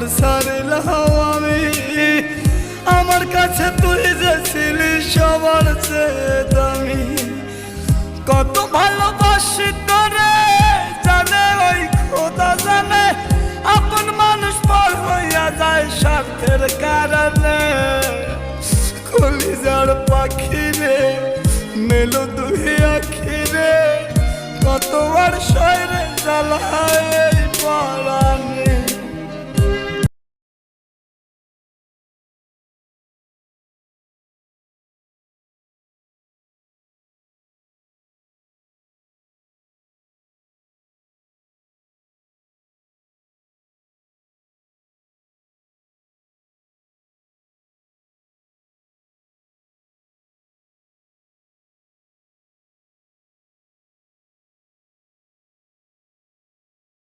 আমার ছাড়লাম আমি, আমার কাছে তুই যে ছিলি সবার চেয়ে দামি। কত ভালোবাসি তোরে জানে ওই খোদা জানে, আপন মানুষ পর হইয়া যায় স্বার্থের কারণে। কলিজার পাখি রে মেলো দুই আখি রে, কত আর শহরে জ্বালায় পড়া